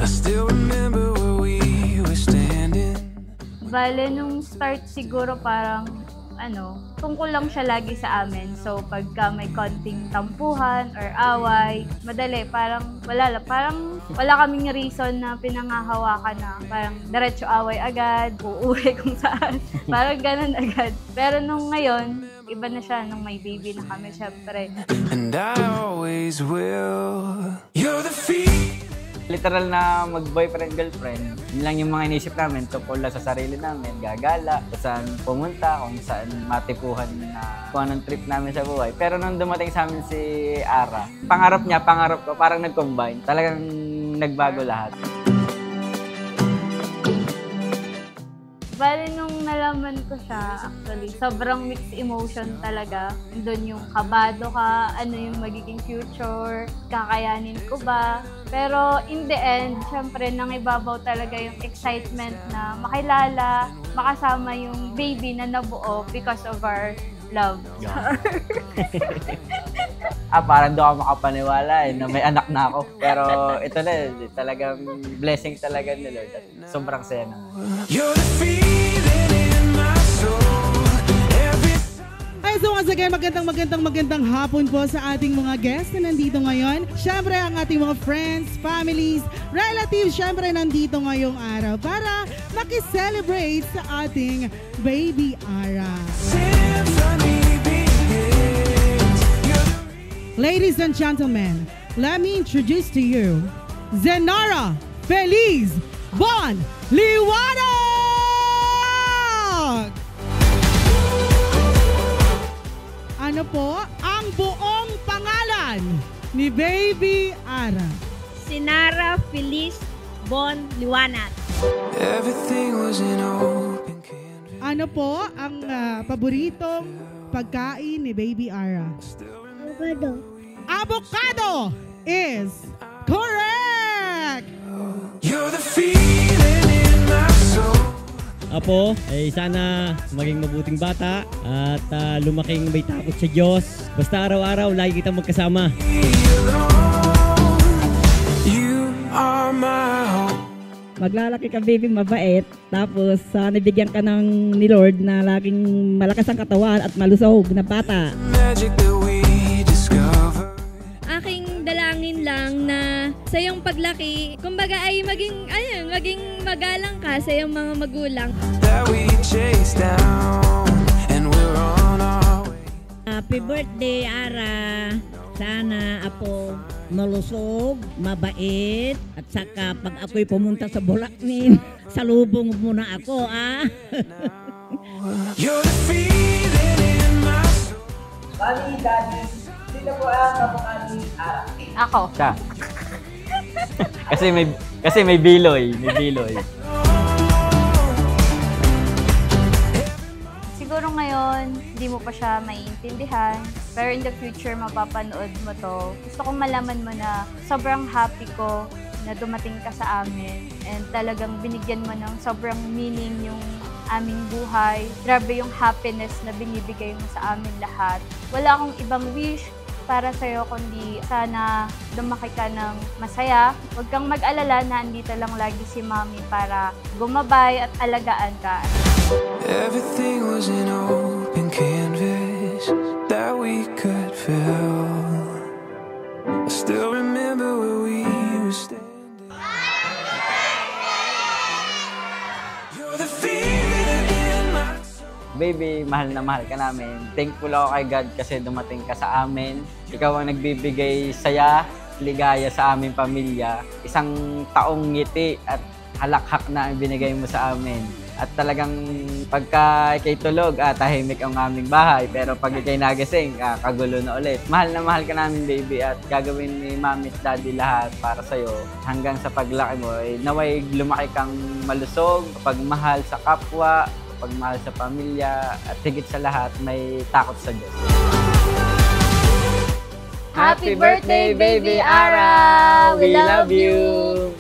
still remember where we were standing. Bale, nung start siguro parang tungkol lang siya lagi sa amin. So, pagka may konting tampuhan or away, madali, parang wala kaming reason na pinangahawakan na parang diretso away agad, uuwi kung saan. Parang ganun agad. Pero nung ngayon, iba na siya nung may baby na kami, syempre. And I always will. You're the feeling. Literal na mag-boyfriend-girlfriend, yun lang yung mga inisip namin tungkol lang sa sarili namin, gagala, kung saan pumunta, kung saan matipuhan na kung anong trip namin sa buhay. Pero nung dumating sa amin si Ara, pangarap niya, pangarap ko, parang nag-combine. Talagang nagbago lahat. Bale, nung nalaman ko siya, actually, sobrang mixed emotion talaga. Doon yung kabado ka, ano yung magiging future, kakayanin ko ba. Pero in the end, syempre, nangibabaw talaga yung excitement na makilala, makasama yung baby na nabuo because of our love. Yeah. Parang doon ako makapaniwala na may anak na ako. Pero ito na, talagang blessing talaga ni Lord. Sobrang saya na. So once again, magandang hapon po sa ating mga guests na nandito ngayon. Siyempre, ang ating mga friends, families, relatives, siyempre nandito ngayong araw para makiselebrate sa ating baby Ara. Ladies and gentlemen, let me introduce to you Zenara Feliz Bon Liwanag! Ano po ang buong pangalan ni Baby Ara? Zenara Feliz Bon Liwanag. Everything was in open canvas. Ano po ang paboritong pagkain ni Baby Ara? Avocado. Avocado is correct! You're the feeling in my soul. Apo, sana maging mabuting bata at lumaking may takot sa Diyos. Basta araw-araw, lagi kitang magkasama. You are my hope. Maglalaki ka, baby, mabait. Tapos, nabigyan ka ni Lord na laging malakas ang katawan at malusog na bata. Magic that we discover. Aking dalangin lang na sa iyong paglaki, kumbaga ay maging magalang ka sa iyong mga magulang. That we chase down and we're on our way. Happy birthday, Ara. Sana, Apo, malusog, mabait. At saka, pag ako'y pumunta sa Bulacnin, salubong mo na ako, You're the feeling in my soul. Mami, Daddy, sino po ang kamukha ni Ara? Ako. Siya. kasi may biloy, Siguro ngayon, hindi mo pa siya maiintindihan. Pero in the future, mapapanood mo to. Gusto kong malaman mo na sobrang happy ko na dumating ka sa amin. And talagang binigyan mo ng sobrang meaning yung aming buhay. Grabe yung happiness na binibigay mo sa amin lahat. Wala akong ibang wish para sa'yo, kundi sana lumaki ka ng masaya. Huwag kang mag-alala na andito lang lagi si Mami para gumabay at alagaan ka. Everything was an open canvas that we could fill. I still remember where we were standing. You're the feeling in my soul. Baby, mahal na mahal ka namin. Thankful ako kay God kasi dumating ka sa amin. Ikaw ang nagbibigay saya, ligaya sa aming pamilya. Isang taong ngiti at halakhak na ang binigay mo sa amin. At talagang pagka ikay tulog, tahimik ang aming bahay. Pero pag ikay nagising, kagulo na ulit. Mahal na mahal ka namin, baby. At gagawin ni Mami at Daddy lahat para sa'yo. Hanggang sa paglaki mo, naway lumaki kang malusog, pagmahal sa kapwa, pagmahal sa pamilya, at higit sa lahat, may takot sa Diyos. Happy birthday, Baby Ara! We love you!